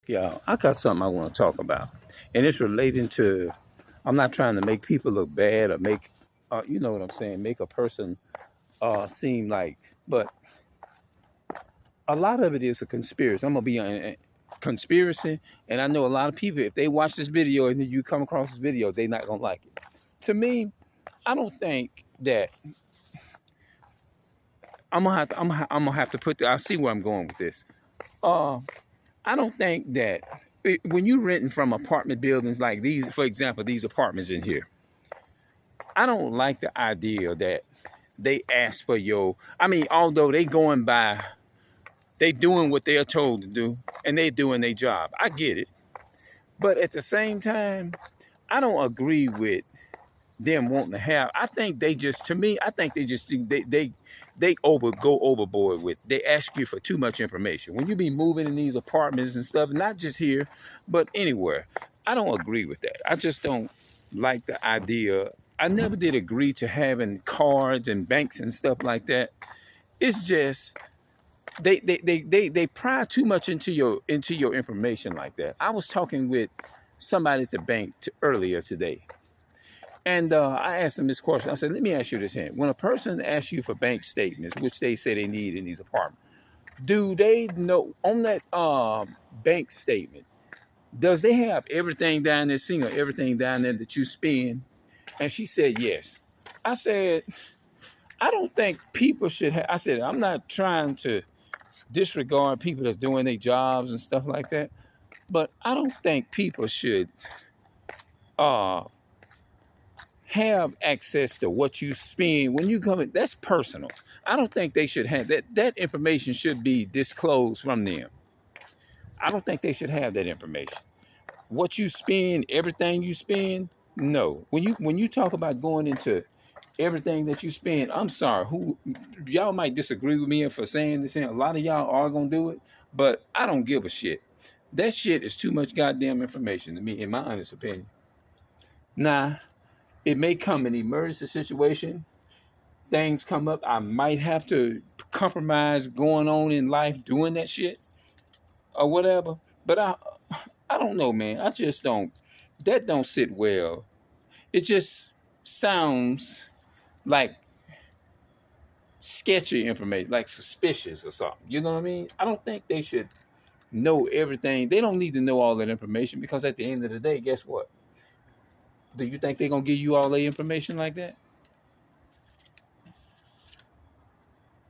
Yeah, I got something I want to talk about, and it's relating to. I'm not trying to make people look bad or make, you know what I'm saying, make a person seem like. But a lot of it is a conspiracy. I'm gonna be on conspiracy, and I know a lot of people. If they watch this video and then you come across this video, they're not gonna like it. To me, I don't think that I'm gonna have to put. I see where I'm going with this. Uh, I don't think that when you renting from apartment buildings like these, for example, these apartments in here, I don't like the idea that they ask for your. I mean, although they going by, they doing what they are told to do, and they doing their job. I get it, but at the same time, I don't agree with them wanting to have. I think they just, to me, I think they just they go overboard with. They ask you for too much information when you be moving in these apartments and stuff, not just here, but anywhere. I don't agree with that. I just don't like the idea. I never did agree to having cards and banks and stuff like that. It's just they pry too much into your information like that. I was talking with somebody at the bank earlier today, and I asked them this question. I said, let me ask you this here. When a person asks you for bank statements, which they say they need in these apartments, do they know on that bank statement, does they have everything down there, seeing everything down there that you spend? And she said, yes. I said, I don't think people should have. I said, I'm not trying to disregard people that's doing their jobs and stuff like that, but I don't think people should uh, have access to what you spend when you come in. That's personal. I don't think they should have that. That information should be disclosed from them. I don't think they should have that information. What you spend, everything you spend, no. When you talk about going into everything that you spend, I'm sorry, who y'all might disagree with me for saying this, and a lot of y'all are gonna do it, but I don't give a shit. That shit is too much goddamn information to me, in my honest opinion. Nah, it may come an emergency situation, things come up, I might have to compromise going on in life doing that shit or whatever. But I don't know, man. I just don't. That don't sit well. It just sounds like sketchy information, like suspicious or something. You know what I mean? I don't think they should know everything. They don't need to know all that information because at the end of the day, guess what? Do you think they're gonna give you all the information like that?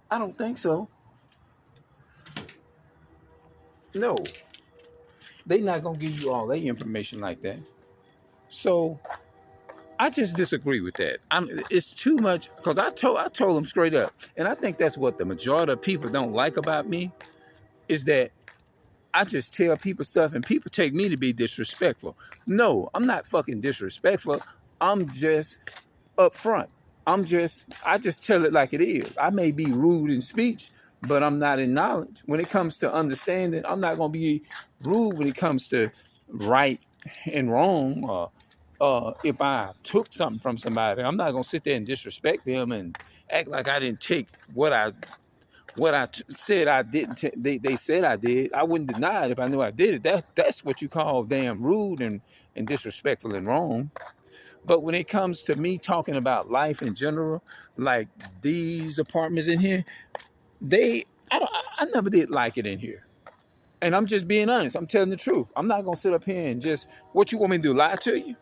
I don't think so. No, they're not gonna give you all the information like that. So I just disagree with that. It's too much because I told them straight up, and I think that's what the majority of people don't like about me is that I just tell people stuff and people take me to be disrespectful. No, I'm not fucking disrespectful. I'm just upfront. I just tell it like it is. I may be rude in speech, but I'm not in knowledge. When it comes to understanding, I'm not gonna be rude when it comes to right and wrong. If I took something from somebody, I'm not gonna sit there and disrespect them and act like I didn't take said I didn't. They said I did. I wouldn't deny it if I knew I did it. That's what you call damn rude and disrespectful and wrong. But when it comes to me talking about life in general, like these apartments in here, I never did like it in here. And I'm just being honest. I'm telling the truth. I'm not gonna sit up here and just what you want me to do, lie to you?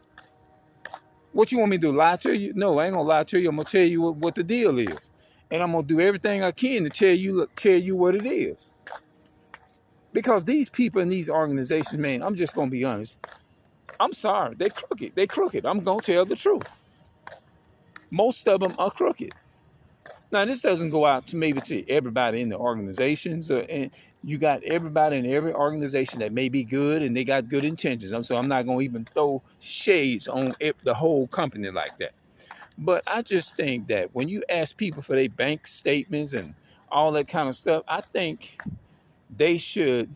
What you want me to do, lie to you? No, I ain't gonna lie to you. I'm gonna tell you what the deal is. And I'm gonna do everything I can to tell you what it is. Because these people in these organizations, man, I'm just gonna be honest. I'm sorry, they crooked. They crooked. I'm gonna tell the truth. Most of them are crooked. Now, this doesn't go out to maybe to everybody in the organizations, and you got everybody in every organization that may be good and they got good intentions. So I'm not gonna even throw shades on the whole company like that. But I just think that when you ask people for their bank statements and all that kind of stuff, I think they should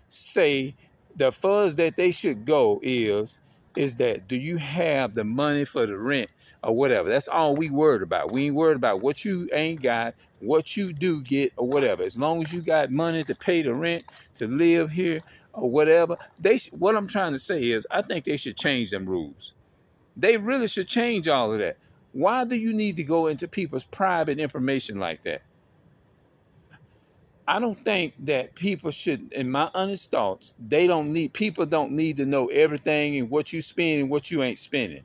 say the furthest that they should go is that do you have the money for the rent or whatever. That's all we worried about. We ain't worried about what you ain't got, what you do get or whatever. As long as you got money to pay the rent, to live here, or whatever. What I'm trying to say is, I think they should change them rules. They really should change all of that. Why do you need to go into people's private information like that? I don't think that people should, in my honest thoughts, people don't need to know everything and what you spend and what you ain't spending.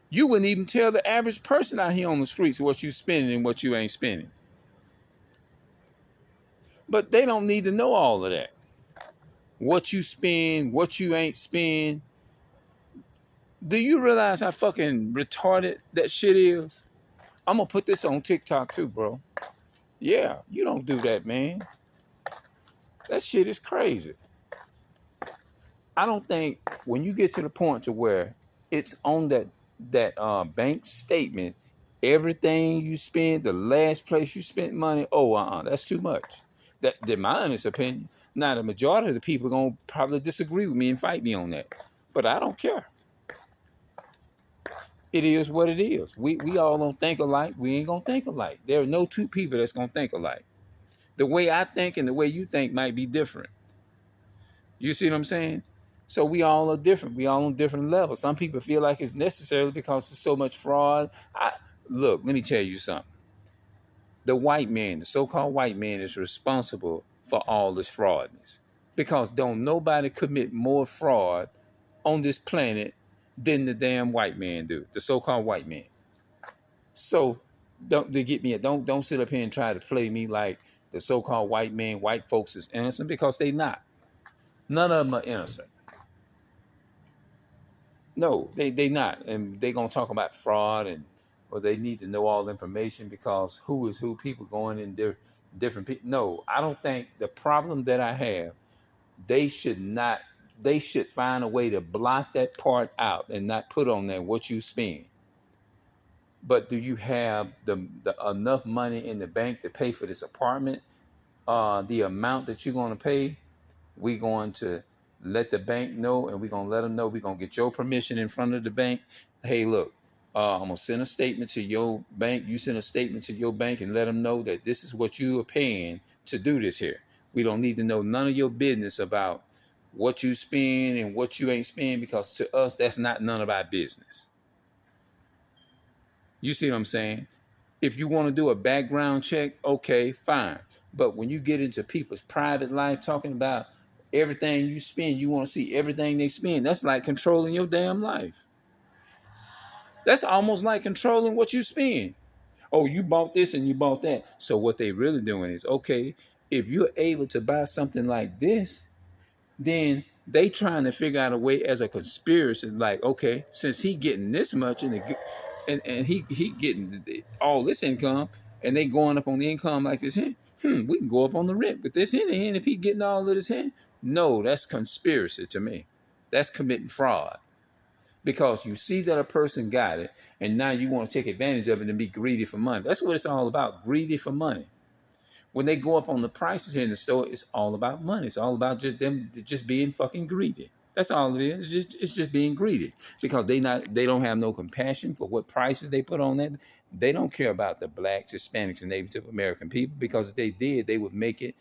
You wouldn't even tell the average person out here on the streets what you spending and what you ain't spending. But they don't need to know all of that. What you spend, what you ain't spend. Do you realize how fucking retarded that shit is? I'm gonna put this on TikTok too, bro. Yeah, you don't do that, man. That shit is crazy. I don't think when you get to the point to where it's on that bank statement, everything you spend, the last place you spent money, that's too much. That's my honest opinion. Now, the majority of the people are gonna probably disagree with me and fight me on that, but I don't care. It is what it is. We all don't think alike. We ain't gonna think alike. There are no two people that's gonna think alike. The way I think and the way you think might be different. You see what I'm saying? So we all are different. We all on different levels. Some people feel like it's necessary because there's so much fraud. Look, let me tell you something. The white man, the so-called white man, is responsible for all this fraudness. Because don't nobody commit more fraud on this planet than the damn white man do, the so-called white man. So don't sit up here and try to play me like the so-called white man, white folks is innocent, because they not. None of them are innocent. No, they not. And they gonna talk about fraud or they need to know all the information because who is who, people going in different people. No, I don't think the problem that I have, they should find a way to blot that part out and not put on there what you spend. But do you have the enough money in the bank to pay for this apartment? The amount that you're going to pay, we're going to let the bank know, and we're going to let them know. We're going to get your permission in front of the bank. Hey, look, I'm going to send a statement to your bank. You send a statement to your bank and let them know that this is what you are paying to do this here. We don't need to know none of your business about what you spend and what you ain't spend, because to us, that's not none of our business. You see what I'm saying? If you want to do a background check, okay, fine. But when you get into people's private life, talking about everything you spend, you want to see everything they spend. That's like controlling your damn life. That's almost like controlling what you spend. Oh, you bought this and you bought that. So what they really doing is, okay, if you're able to buy something like this, then they trying to figure out a way as a conspiracy, like, okay, since he getting this much and he getting all this income, and they going up on the income like this here, we can go up on the rent with this in the end if he getting all of this here. No, that's conspiracy to me. That's committing fraud. Because you see that a person got it, and now you want to take advantage of it and be greedy for money. That's what it's all about, greedy for money. When they go up on the prices here in the store, it's all about money. It's all about just them just being fucking greedy. That's all it is. It's just being greedy, because they don't have no compassion for what prices they put on that. They don't care about the blacks, Hispanics, and Native American people, because if they did, they would make it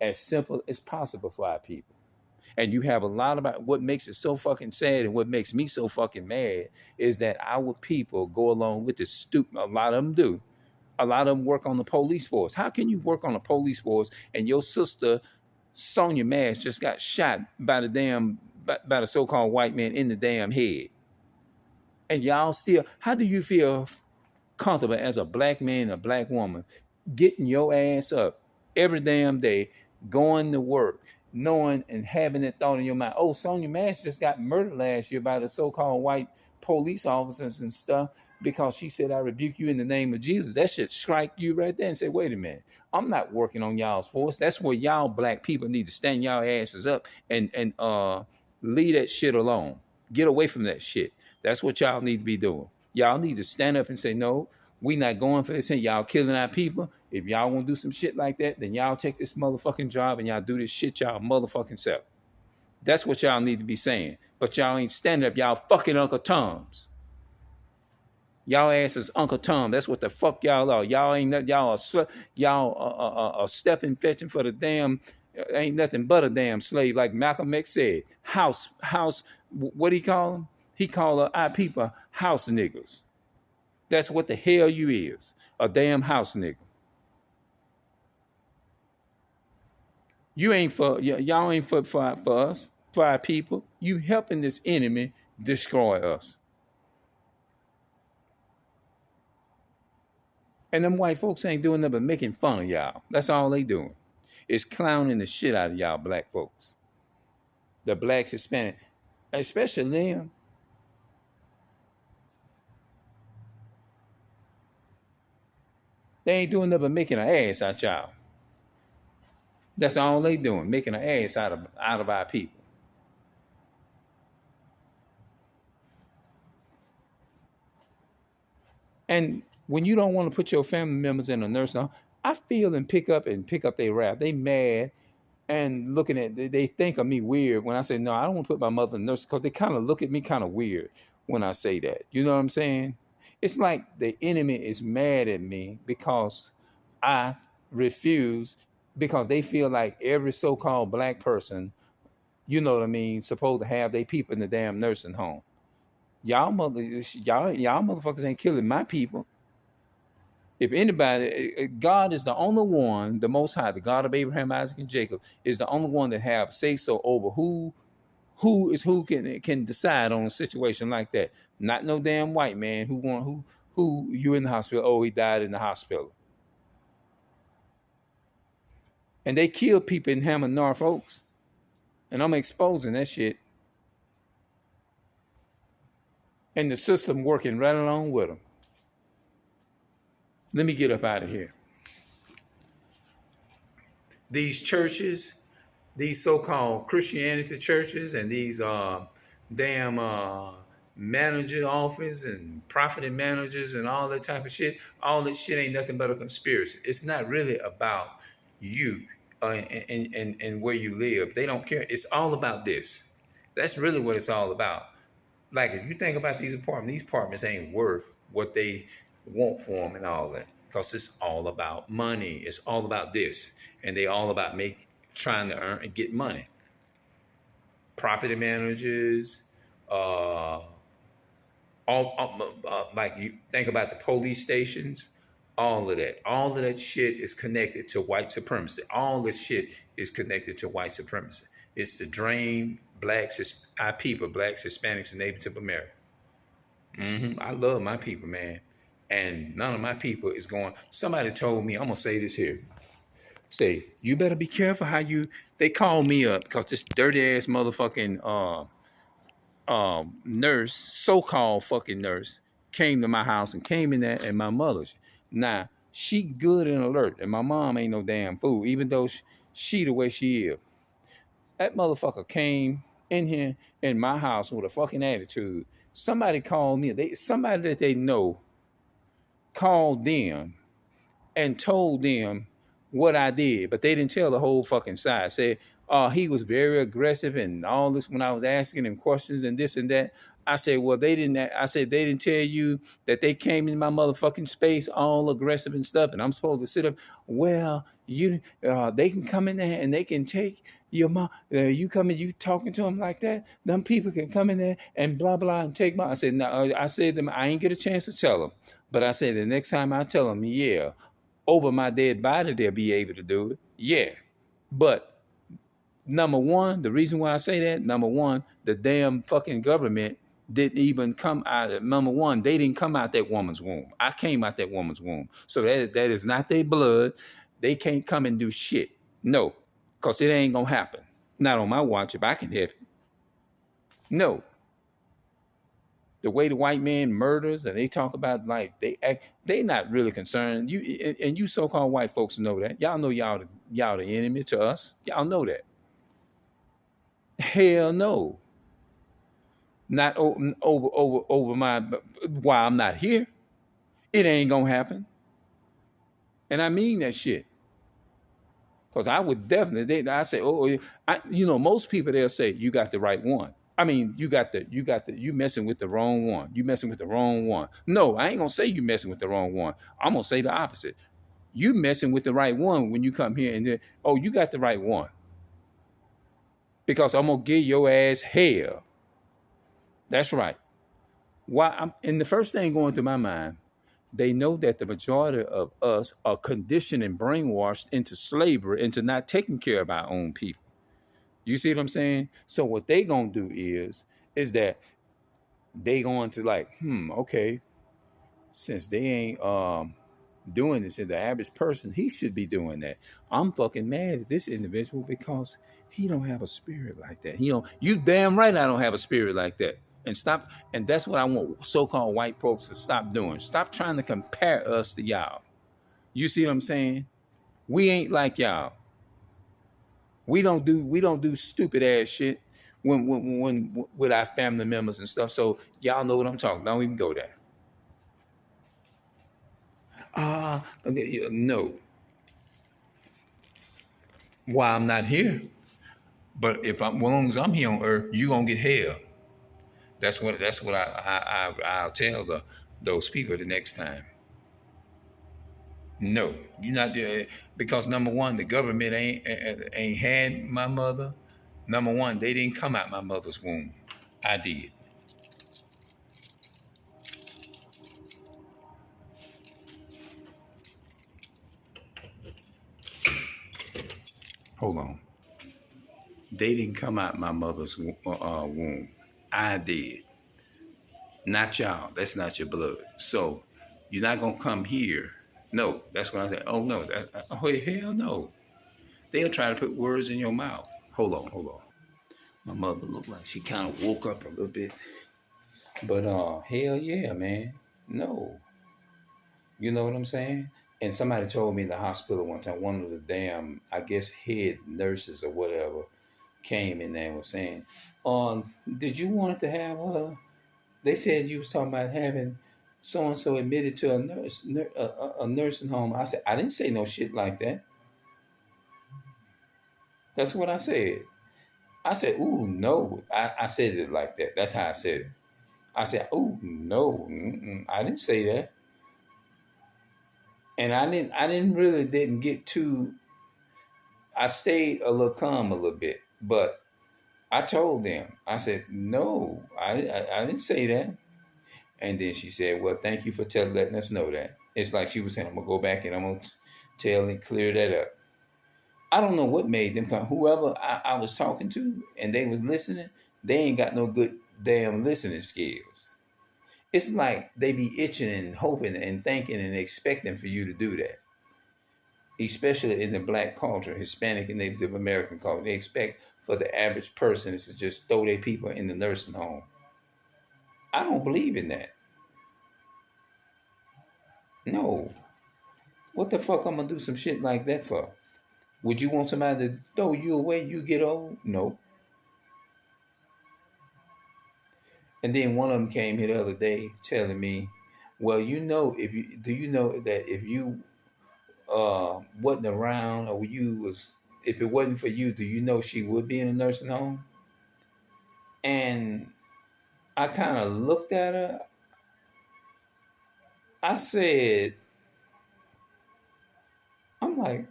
as simple as possible for our people. And you have a lot about what makes it so fucking sad, and what makes me so fucking mad is that our people go along with this stupid. A lot of them do. A lot of them work on the police force. How can you work on the police force and your sister Sonia Mash just got shot by the so-called white man in the damn head? And y'all still, how do you feel comfortable as a black man, a black woman, getting your ass up every damn day, going to work, knowing and having that thought in your mind, oh, Sonia Mash just got murdered last year by the so-called white police officers and stuff, because she said, I rebuke you in the name of Jesus. That should strike you right there and say, wait a minute, I'm not working on y'all's force. That's where y'all black people need to stand y'all asses up and leave that shit alone. Get away from that shit. That's what y'all need to be doing. Y'all need to stand up and say, no, we not going for this and y'all killing our people. If y'all want to do some shit like that, then y'all take this motherfucking job and y'all do this shit y'all motherfucking self. That's what y'all need to be saying. But y'all ain't standing up. Y'all fucking Uncle Toms. Y'all ass is Uncle Tom. That's what the fuck y'all are. Y'all ain't that. Y'all are stepping fetching for the damn Ain't nothing but a damn slave, like Malcolm X said. House. What do he call them? He called our people house niggas. That's what the hell you is, a damn house nigga. You ain't y'all ain't for us, for our people. You helping this enemy destroy us. And them white folks ain't doing nothing but making fun of y'all. That's all they doing. Is clowning the shit out of y'all black folks. The blacks, Hispanic, especially them. They ain't doing nothing but making an ass out y'all. That's all they doing, making an ass out of our people. And when you don't want to put your family members in a nursing home, I feel and pick up their rap. They mad and looking at, they think of me weird when I say, no, I don't want to put my mother in nursing, because they kind of look at me kind of weird when I say that. You know what I'm saying? It's like the enemy is mad at me because I refuse, because they feel like every so-called black person, you know what I mean, supposed to have their people in the damn nursing home. Y'all motherfuckers ain't killing my people. If anybody, God is the only one, the Most High, the God of Abraham, Isaac, and Jacob, is the only one that have say so over who can decide on a situation like that. Not no damn white man who you in the hospital. Oh, he died in the hospital. And they kill people in Hammond, North Oaks, and I'm exposing that shit. And the system working right along with them. Let me get up out of here. These churches, these so-called Christianity churches, and these damn manager office and profiting managers and all that type of shit, all that shit ain't nothing but a conspiracy. It's not really about you and where you live. They don't care. It's all about this. That's really what it's all about. Like, if you think about these apartments ain't worth what they want for them and all that, because it's all about money. It's all about this, and they all about trying to earn and get money. Property managers, like you think about the police stations, all of that shit is connected to white supremacy. All this shit is connected to white supremacy. It's to drain our people, blacks, Hispanics, and Native American. I love my people, man. And none of my people is going. Somebody told me, I'm going to say this here. Say, you better be careful how they called me up because this dirty ass motherfucking nurse, so-called fucking nurse, came to my house and came in there and my mother's. Now, she good and alert, and my mom ain't no damn fool, even though she the way she is. That motherfucker came in here in my house with a fucking attitude. Somebody called me. Somebody that they know called them and told them what I did, but they didn't tell the whole fucking side. Said, he was very aggressive and all this when I was asking him questions and this and that. I said, well, they didn't tell you that they came in my motherfucking space all aggressive and stuff, and I'm supposed to sit up. Well, they can come in there and they can take your mom. You come in, you talking to them like that. Them people can come in there and blah blah and take my. I said, no. I said to them, I ain't get a chance to tell them, but I said the next time I tell them, yeah, over my dead body they'll be able to do it. Yeah, but number one, the reason why I say that, number one, the damn fucking government didn't even come out of, number one, they didn't come out that woman's womb. I came out that woman's womb. So that is not their blood. They can't come and do shit. No, because it ain't going to happen. Not on my watch if I can help it. No. The way the white man murders and they talk about like they not really concerned. You so-called white folks know that. Y'all know y'all the enemy to us. Y'all know that. Hell no. Not over my, while I'm not here. It ain't gonna happen. And I mean that shit. Because I would definitely, I say, most people, they'll say, you got the right one. I mean, you messing with the wrong one. You messing with the wrong one. No, I ain't gonna say you messing with the wrong one. I'm gonna say the opposite. You messing with the right one when you come here and you got the right one. because I'm gonna give your ass hell. That's right. And the first thing going through my mind, they know that the majority of us are conditioned and brainwashed into slavery, into not taking care of our own people. You see what I'm saying? So what they gonna do is that they going to like, okay, since they ain't doing this, and the average person, he should be doing that. I'm fucking mad at this individual because he don't have a spirit like that. You damn right I don't have a spirit like that. And stop, and that's what I want so-called white folks to stop doing. Stop trying to compare us to y'all. You see what I'm saying? We ain't like y'all. We don't do stupid ass shit when with our family members and stuff. So y'all know what I'm talking. Don't even go there. No. Why I'm not here? But as long as I'm here on earth, you gonna get hell. That's what I'll tell those people the next time. No, you're not there because number one, the government ain't had my mother. Number one, they didn't come out my mother's womb. I did. Hold on. They didn't come out my mother's womb. I did. Not y'all. That's not your blood. So you're not gonna come here. No, that's what I said. Oh no, hell no. They'll try to put words in your mouth. Hold on. My mother looked like she kind of woke up a little bit. But hell yeah, man. No. You know what I'm saying? And somebody told me in the hospital one time, one of the damn, I guess, head nurses or whatever came in there and was saying, did you want to have they said you was talking about having so-and-so admitted to a nursing home. I said, I didn't say no shit like that. That's what I said. I said, ooh, no. I said it like that. That's how I said it. I said, ooh, no. I didn't say that. And I didn't get too, I stayed a little calm a little bit. But I told them, I said, no, I didn't say that. And then she said, well, thank you for letting us know that. It's like she was saying, I'm going to go back and I'm going to tell and clear that up. I don't know what made them come. Whoever I was talking to and they was listening, they ain't got no good damn listening skills. It's like they be itching and hoping and thinking and expecting for you to do that. Especially in the black culture, Hispanic and Native American culture. They expect for the average person is to just throw their people in the nursing home. I don't believe in that. No. What the fuck I'm gonna do some shit like that for? Would you want somebody to throw you away you get old? No. And then one of them came here the other day telling me, well, do you know that if you wasn't around or if it wasn't for you, do you know she would be in a nursing home? And I kind of looked at her. I said, I'm like,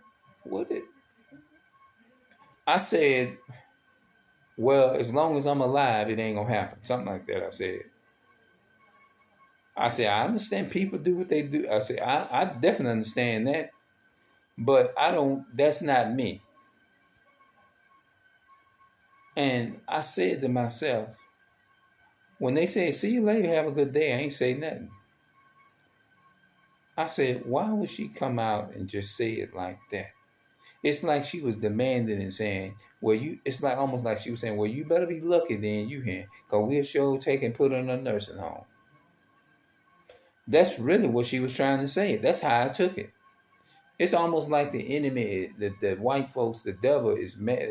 I said, well, as long as I'm alive, it ain't gonna happen. Something like that, I said. I understand people do what they do. I said, I definitely understand that. But that's not me. And I said to myself, when they say, see you later, have a good day, I ain't say nothing. I said, why would she come out and just say it like that? It's like she was demanding and saying, it's like almost like she was saying, well, you better be lucky then you can, because we'll sure take and put her in a nursing home. That's really what she was trying to say. That's how I took it. It's almost like the enemy, the white folks, the devil is mad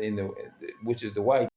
which is the white